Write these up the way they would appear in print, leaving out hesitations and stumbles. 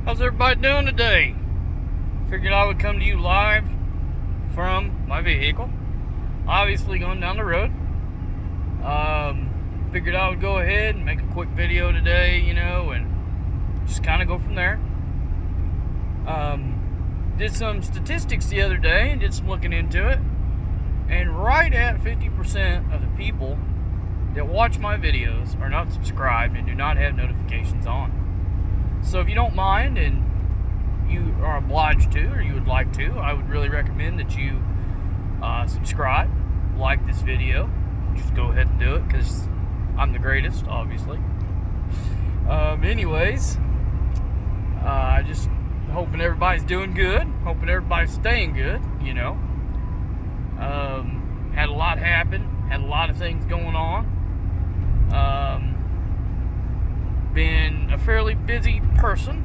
How's everybody doing today? Figured I would come to you live from my vehicle. Obviously going down the road. Figured I would go ahead and make a quick video today, and just kind of go from there. Did some statistics the other day and did some looking into it. And right at 50% of the people that watch my videos are not subscribed and do not have notifications on. So if you don't mind and you are obliged to, or you would like to, I would really recommend that you subscribe, like this video. Just go ahead and do it because I'm the greatest, obviously. Anyways, just hoping everybody's doing good, hoping everybody's staying good, Had a lot happen, had a lot of things going on. Been a fairly busy person.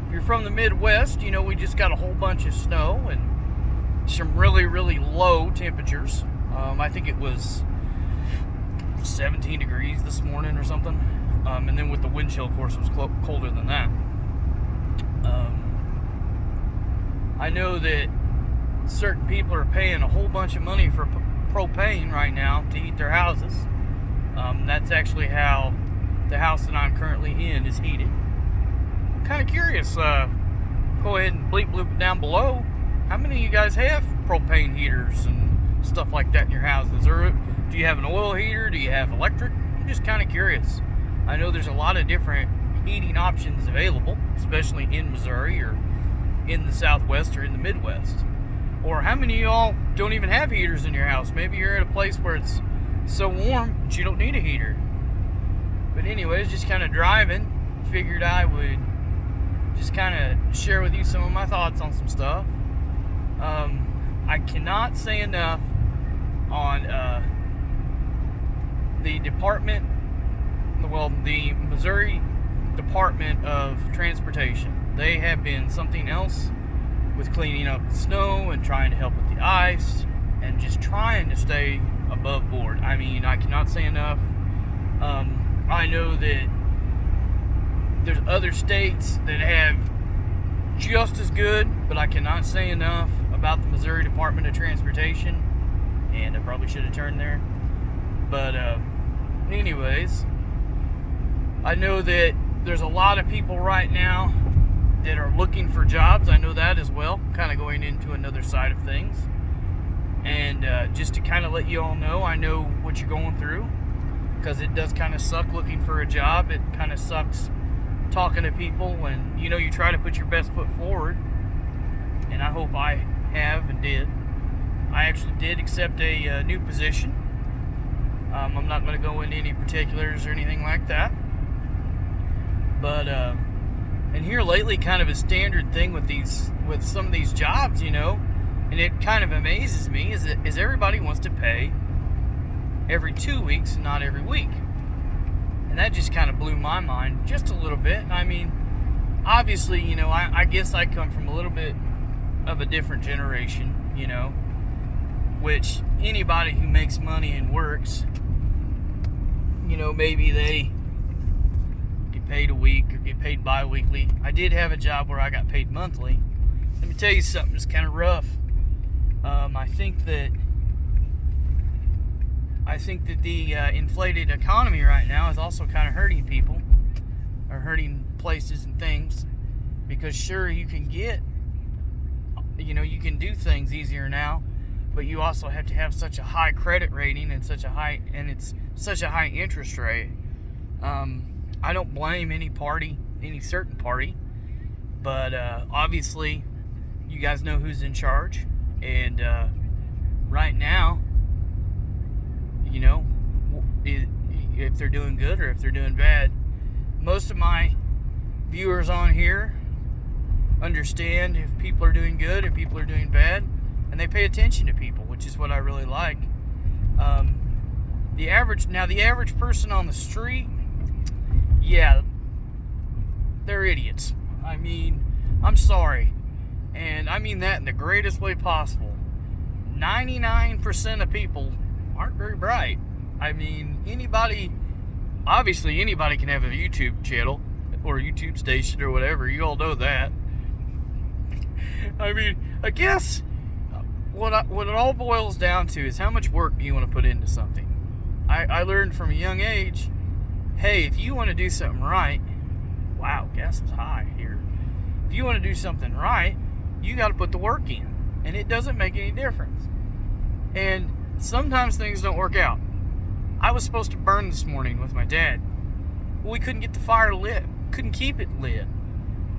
If you're from the Midwest, we just got a whole bunch of snow and some really, really low temperatures. I think it was 17 degrees this morning or something. And then with the wind chill, of course, it was colder than that. I know that certain people are paying a whole bunch of money for propane right now to heat their houses. That's actually how the house that I'm currently in is heated. I'm kind of curious. Go ahead and bleep bloop it down below. How many of you guys have propane heaters and stuff like that in your houses? Or do you have an oil heater? Do you have electric? I'm just kind of curious. I know there's a lot of different heating options available, especially in Missouri or in the Southwest or in the Midwest. Or how many of y'all don't even have heaters in your house? Maybe you're at a place where it's so warm that you don't need a heater. But anyways, just kind of driving, figured I would just kind of share with you some of my thoughts on some stuff. I cannot say enough on the Missouri Department of Transportation. They have been something else with cleaning up the snow and trying to help with the ice and just trying to stay above board. I mean, I cannot say enough. I know that there's other states that have just as good, but I cannot say enough about the Missouri Department of Transportation, and I probably should have turned there. But anyways, I know that there's a lot of people right now that are looking for jobs. I know that as well, kind of going into another side of things. And just to kind of let you all know, I know what you're going through, because it does kind of suck looking for a job. It kind of sucks talking to people, and you try to put your best foot forward, and I hope I have and did. I actually did accept a new position. I'm not going to go into any particulars or anything like that, but and here lately, kind of a standard thing with some of these jobs, and it kind of amazes me is everybody wants to pay every 2 weeks and not every week. And that just kind of blew my mind just a little bit. I mean, obviously, I guess I come from a little bit of a different generation, which anybody who makes money and works, maybe they get paid a week or get paid bi-weekly. I did have a job where I got paid monthly. Let me tell you something, it's kind of rough. I think that the inflated economy right now is also kind of hurting people, or hurting places and things, because sure, you can get, you can do things easier now, but you also have to have such a high credit rating and it's such a high interest rate. I don't blame any certain party, but obviously, you guys know who's in charge, and right now, if they're doing good or if they're doing bad. Most of my viewers on here understand if people are doing good and people are doing bad, and they pay attention to people, which is what I really like. The average person on the street, yeah, they're idiots. I mean, I'm sorry, and I mean that in the greatest way possible. 99% of people aren't very bright. I mean, anybody can have a YouTube channel or a YouTube station or whatever. You all know that. I mean, I guess what it all boils down to is how much work do you want to put into something. I learned from a young age, hey, if you want to do something right, wow, gas is high here. If you want to do something right, you got to put the work in, and it doesn't make any difference. And sometimes things don't work out. I was supposed to burn this morning with my dad. Well, we couldn't get the fire lit, couldn't keep it lit,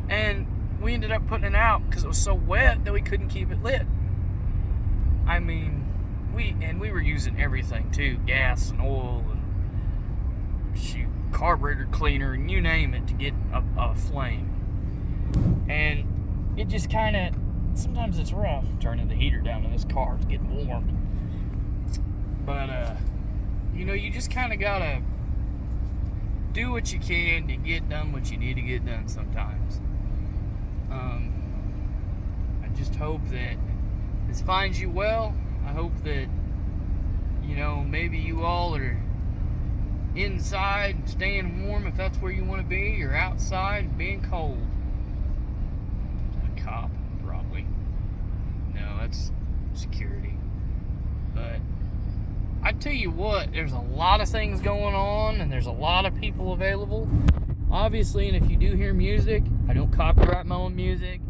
and we ended up putting it out because it was so wet that we couldn't keep it lit. I mean, we were using everything too, gas and oil and carburetor cleaner and you name it to get a flame. And it just kind of, sometimes it's rough turning the heater down in this car. It's getting warm. But, you just kind of gotta do what you can to get done what you need to get done sometimes. I just hope that this finds you well. I hope that, maybe you all are inside staying warm if that's where you want to be, or outside being cold. A cop, probably. No, that's security. But I tell you what, there's a lot of things going on, and there's a lot of people available. Obviously, and if you do hear music, I don't copyright my own music.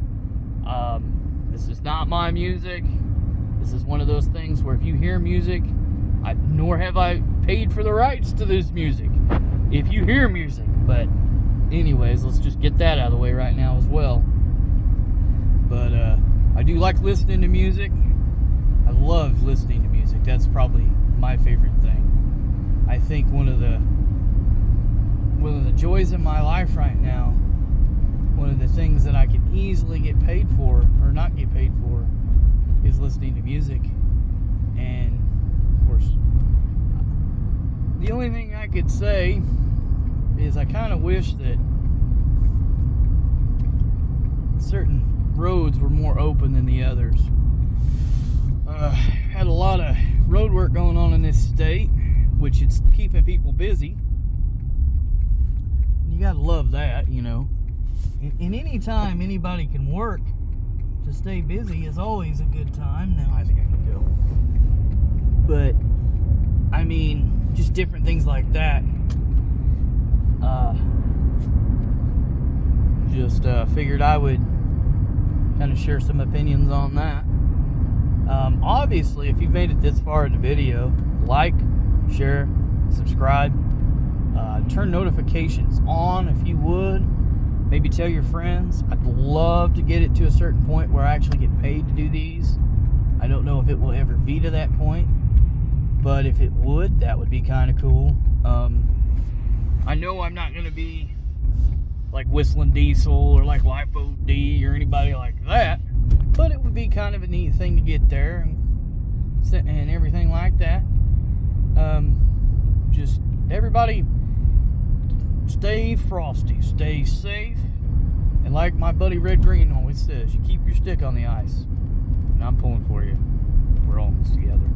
This is not my music. This is one of those things where if you hear music, nor have I paid for the rights to this music. If you hear music. But anyways, let's just get that out of the way right now as well. But I do like listening to music. I love listening to music. That's probably my favorite thing. I think one of the joys of my life right now, one of the things that I could easily get paid for or not get paid for, is listening to music. And of course, the only thing I could say is I kind of wish that certain roads were more open than the others. Had a lot of road work going on in this state, which is keeping people busy. You gotta love that, And any time anybody can work to stay busy is always a good time. Now I think I can go. But I mean, just different things like that. Figured I would kind of share some opinions on that. Obviously, if you've made it this far in the video, like, share, subscribe, turn notifications on if you would. Maybe tell your friends. I'd love to get it to a certain point where I actually get paid to do these. I don't know if it will ever be to that point, but if it would, that would be kind of cool. I know I'm not going to be like Whistling Diesel or like Lipo D or anybody like that, but it would be kind of a neat thing to get there and everything like that. Just everybody stay frosty, stay safe, and like my buddy Red Green always says, you keep your stick on the ice, and I'm pulling for you. We're all in this together.